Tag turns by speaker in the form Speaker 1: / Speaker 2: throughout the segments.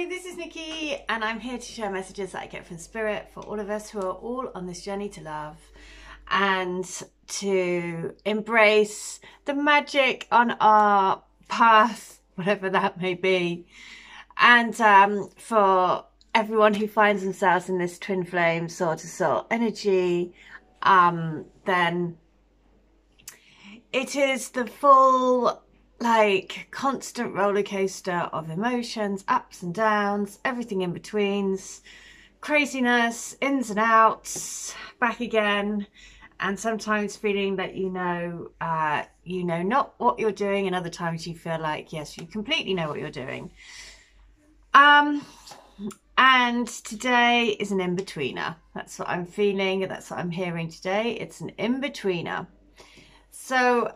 Speaker 1: Hi, this is Nikki, and I'm here to share messages that I get from Spirit for all of us who are all on this journey to love and to embrace the magic on our path, whatever that may be. And for everyone who finds themselves in this twin flame soul to soul energy, then it is the full, like, constant roller coaster of emotions, ups and downs, everything in betweens, craziness, ins and outs, back again, and sometimes feeling that you know not what you're doing, and other times you feel like, yes, you completely know what you're doing. And today is an in-betweener. That's what I'm feeling, that's what I'm hearing today. It's an in-betweener. So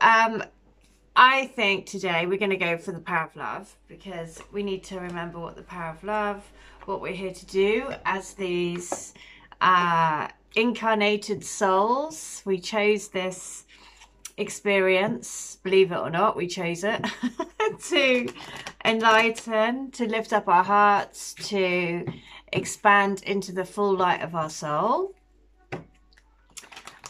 Speaker 1: I think today we're going to go for the power of love, because we need to remember what the power of love, what we're here to do as these incarnated souls. We chose this experience, believe it or not, we chose it to enlighten, to lift up our hearts, to expand into the full light of our soul.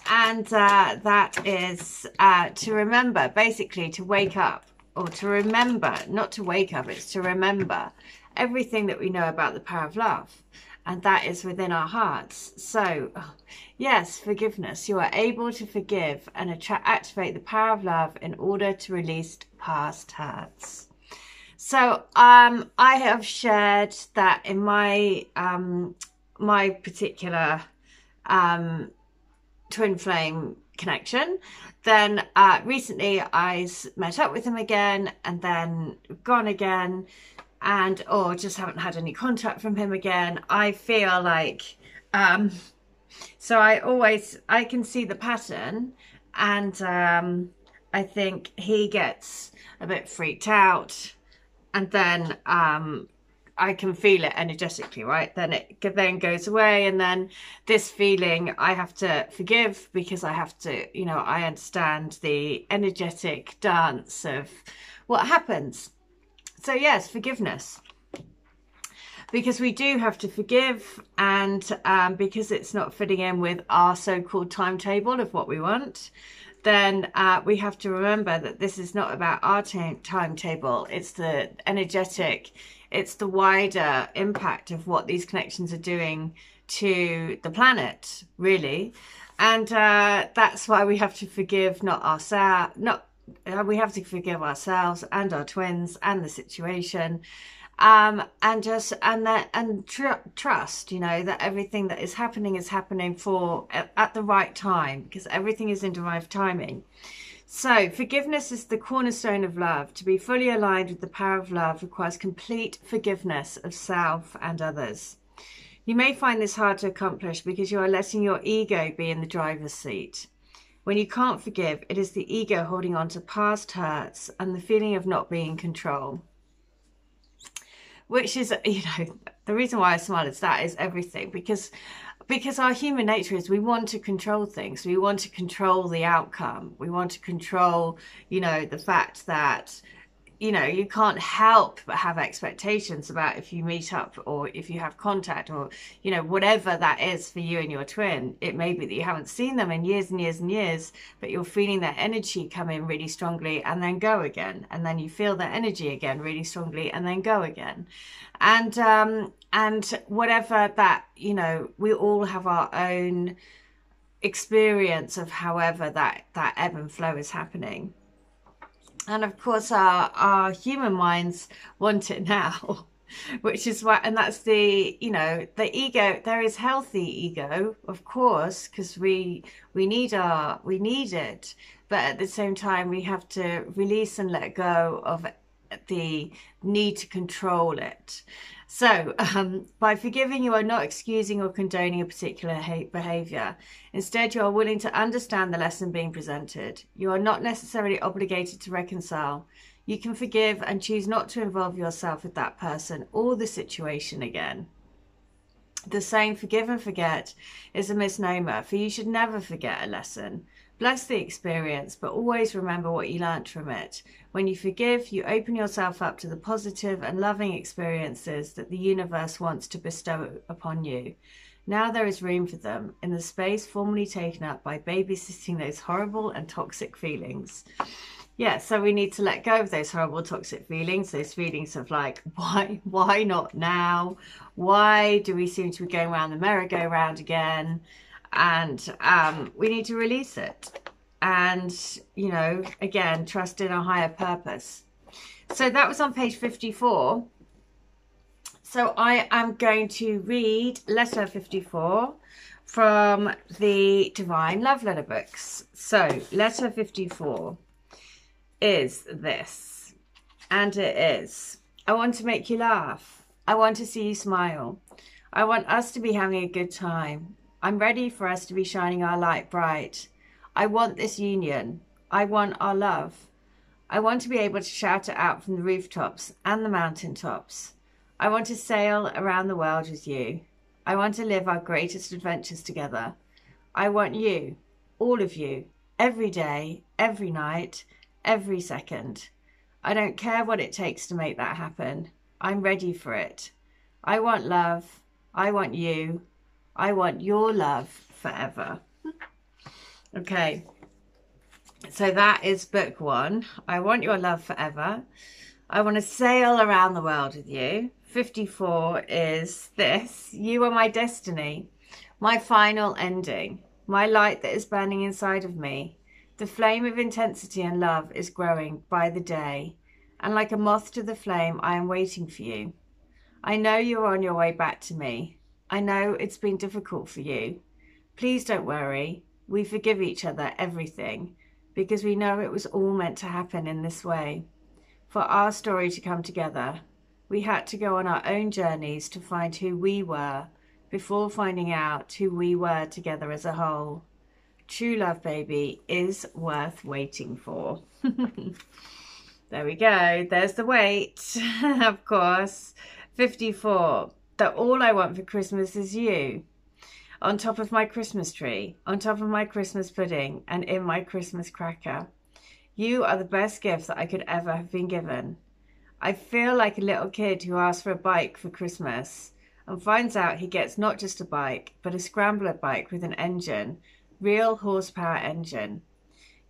Speaker 1: And that is to remember, basically to wake up, or to remember, not to wake up, it's to remember everything that we know about the power of love. And that is within our hearts. So, yes, forgiveness. You are able to forgive and activate the power of love in order to release past hurts. So, I have shared that in my my particular twin flame connection. Then recently I met up with him again, and then gone again, and just haven't had any contact from him again. I feel like so I can see the pattern, and I think he gets a bit freaked out, and then I can feel it energetically, right? Then it then goes away, and then this feeling I have to forgive, because I have to, I understand the energetic dance of what happens. So yes, forgiveness. Because we do have to forgive, and because it's not fitting in with our so-called timetable of what we want, then we have to remember that this is not about our timetable. It's the energetic, it's the wider impact of what these connections are doing to the planet, really. And that's why we have to forgive we have to forgive ourselves and our twins and the situation, and trust, that everything that is happening for at the right time, because everything is in divine timing. So forgiveness is the cornerstone of love. To be fully aligned with the power of love requires complete forgiveness of self and others. You may find this hard to accomplish because you are letting your ego be in the driver's seat. When you can't forgive, it is the ego holding on to past hurts and the feeling of not being in control. Which is, the reason why I smile is that is everything. Because our human nature is we want to control things. We want to control the outcome. We want to control, the fact that, you can't help but have expectations about if you meet up, or if you have contact, or, whatever that is for you and your twin. It may be that you haven't seen them in years and years and years, but you're feeling their energy come in really strongly and then go again. And then you feel their energy again really strongly and then go again. And whatever that, we all have our own experience of however that ebb and flow is happening. And of course our human minds want it now, which is why, and that's the, the ego. There is healthy ego, of course, because we need it, but at the same time we have to release and let go of the need to control it. So by forgiving, you are not excusing or condoning a particular behavior. Instead, you are willing to understand the lesson being presented. You are not necessarily obligated to reconcile. You can forgive and choose not to involve yourself with that person or the situation again. The saying forgive and forget is a misnomer, for you should never forget a lesson. Bless the experience, but always remember what you learnt from it. When you forgive, you open yourself up to the positive and loving experiences that the universe wants to bestow upon you. Now there is room for them in the space formerly taken up by babysitting those horrible and toxic feelings. Yeah, so we need to let go of those horrible toxic feelings, those feelings of like, why not now? Why do we seem to be going around the merry-go-round again? And we need to release it. And, you know, again, trust in a higher purpose. So that was on page 54. So I am going to read letter 54 from the Divine Love Letter books. So letter 54 is this, and it is: I want to make you laugh. I want to see you smile. I want us to be having a good time. I'm ready for us to be shining our light bright. I want this union. I want our love. I want to be able to shout it out from the rooftops and the mountaintops. I want to sail around the world with you. I want to live our greatest adventures together. I want you, all of you, every day, every night, every second. I don't care what it takes to make that happen. I'm ready for it. I want love. I want you. I want your love forever. Okay, so that is book one. I want your love forever. I want to sail around the world with you. 54 is this: you are my destiny, my final ending, my light that is burning inside of me. The flame of intensity and love is growing by the day, and like a moth to the flame, I am waiting for you. I know you're on your way back to me. I know it's been difficult for you. Please don't worry. We forgive each other everything, because we know it was all meant to happen in this way. For our story to come together, we had to go on our own journeys to find who we were before finding out who we were together as a whole. True love, baby, is worth waiting for. There we go. There's the wait. Of course. 54. That all I want for Christmas is you. On top of my Christmas tree, on top of my Christmas pudding, and in my Christmas cracker. You are the best gift that I could ever have been given. I feel like a little kid who asks for a bike for Christmas and finds out he gets not just a bike, but a scrambler bike with an engine. Real horsepower engine.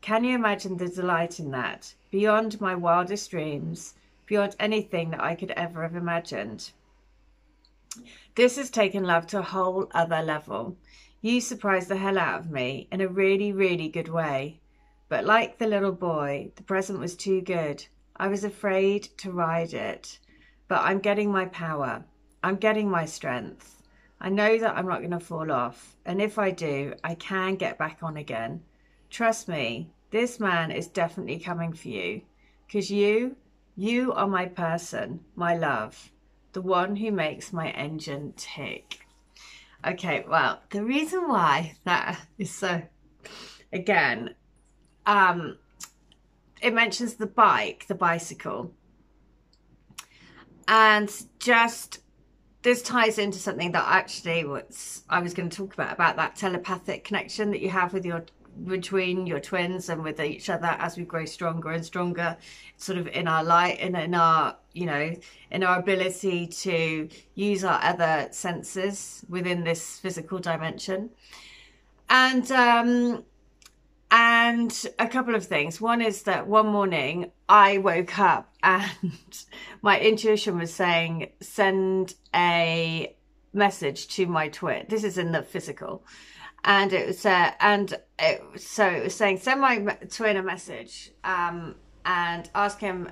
Speaker 1: Can you imagine the delight in that? Beyond my wildest dreams, beyond anything that I could ever have imagined. This has taken love to a whole other level. You surprised the hell out of me in a really, really good way. But like the little boy, the present was too good. I was afraid to ride it. But I'm getting my power. I'm getting my strength. I know that I'm not going to fall off, and if I do, I can get back on again. Trust me, this man is definitely coming for you, because you are my person, my love, the one who makes my engine tick. Okay, well, the reason why that is so, again, it mentions the bike, the bicycle, and just this ties into something that actually I was going to talk about that telepathic connection that you have with between your twins and with each other as we grow stronger and stronger, sort of in our light and in our, you know, in our ability to use our other senses within this physical dimension. And a couple of things. One is that one morning I woke up and my intuition was saying, send a message to my twin. This is in the physical. And it was, so it was saying, send my twin a message and ask him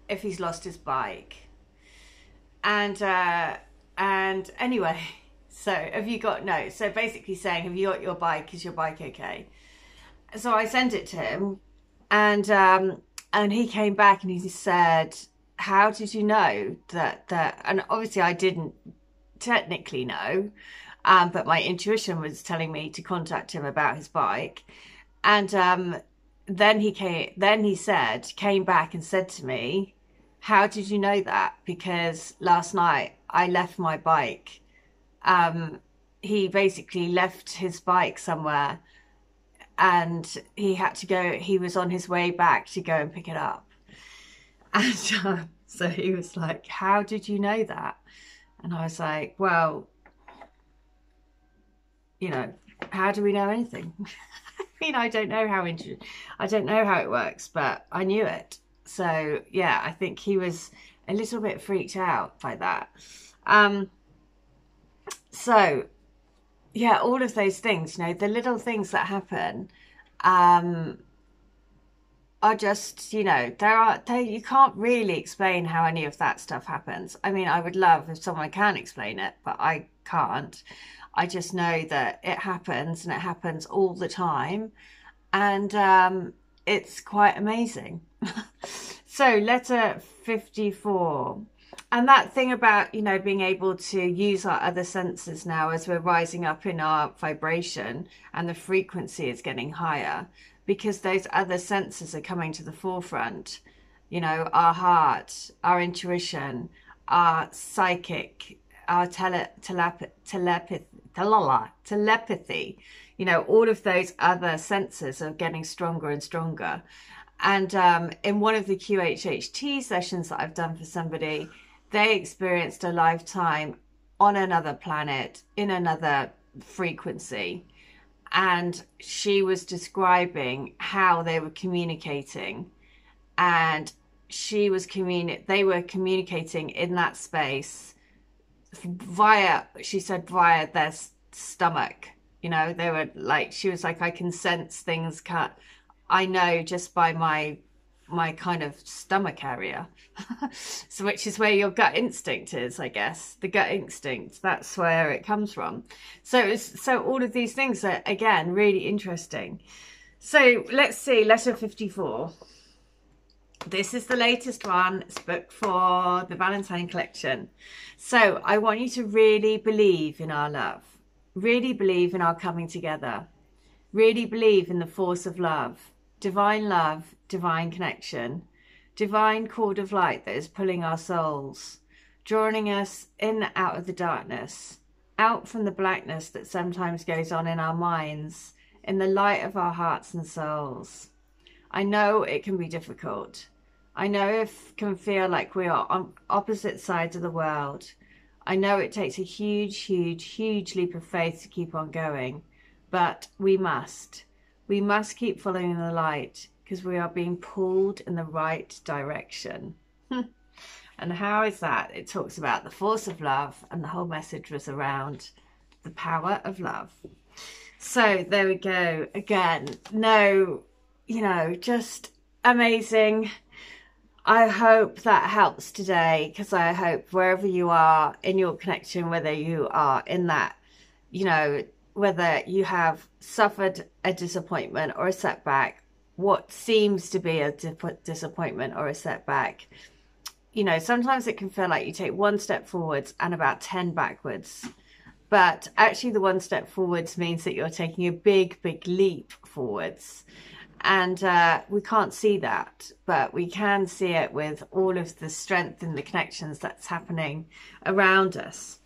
Speaker 1: if he's lost his bike. And anyway, so have you got, no, so basically saying, have you got your bike? Is your bike okay? So I sent it to him, and he came back and he said, how did you know that, and obviously I didn't technically know, but my intuition was telling me to contact him about his bike. And then he came back and said to me, how did you know that? Because last night I left my bike. He basically left his bike somewhere and he had to go, he was on his way back to go and pick it up. And so he was like, how did you know that? And I was like, well, you know, how do we know anything? I mean, I don't know how it works, but I knew it. So yeah, I think he was a little bit freaked out by that. So yeah, all of those things, you know, the little things that happen are just, you know, you can't really explain how any of that stuff happens. I mean, I would love if someone can explain it, but I can't. I just know that it happens, and it happens all the time, and it's quite amazing. So letter 54. And that thing about, you know, being able to use our other senses now as we're rising up in our vibration and the frequency is getting higher, because those other senses are coming to the forefront. You know, our heart, our intuition, our psychic, our telepathy, you know, all of those other senses are getting stronger and stronger. And in one of the QHHT sessions that I've done for somebody, they experienced a lifetime on another planet in another frequency, and she was describing how they were communicating, and they were communicating in that space via their stomach. You know, they were like, she was like, I can sense things I know just by my kind of stomach area. So, which is where your gut instinct is, I guess. The gut instinct, that's where it comes from. So all of these things are, again, really interesting. So let's see, letter 54. This is the latest one. It's booked for the Valentine collection. So I want you to really believe in our love. Really believe in our coming together. Really believe in the force of love, divine connection, divine cord of light that is pulling our souls, drawing us in and out of the darkness, out from the blackness that sometimes goes on in our minds, in the light of our hearts and souls. I know it can be difficult. I know it can feel like we are on opposite sides of the world. I know it takes a huge, huge, huge leap of faith to keep on going, but we must. We must keep following the light, because we are being pulled in the right direction. And how is that? It talks about the force of love, and the whole message was around the power of love. So there we go. Again, no, you know, just amazing. I hope that helps today, because I hope wherever you are in your connection, whether you are in that, you know, whether you have suffered a disappointment or a setback, what seems to be a disappointment or a setback, you know, sometimes it can feel like you take one step forwards and about 10 backwards. But actually the one step forwards means that you're taking a big, big leap forwards. And we can't see that, but we can see it with all of the strength and the connections that's happening around us.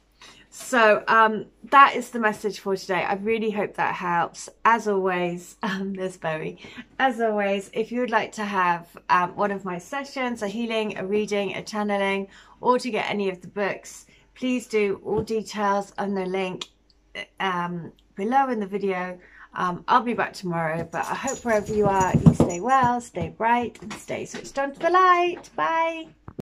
Speaker 1: So that is the message for today. I really hope that helps. As always, there's Bowie. As always, if you would like to have one of my sessions, a healing, a reading, a channeling, or to get any of the books, please do. All details on the link below in the video. I'll be back tomorrow, but I hope wherever you are, you stay well, stay bright, and stay switched on to the light. Bye.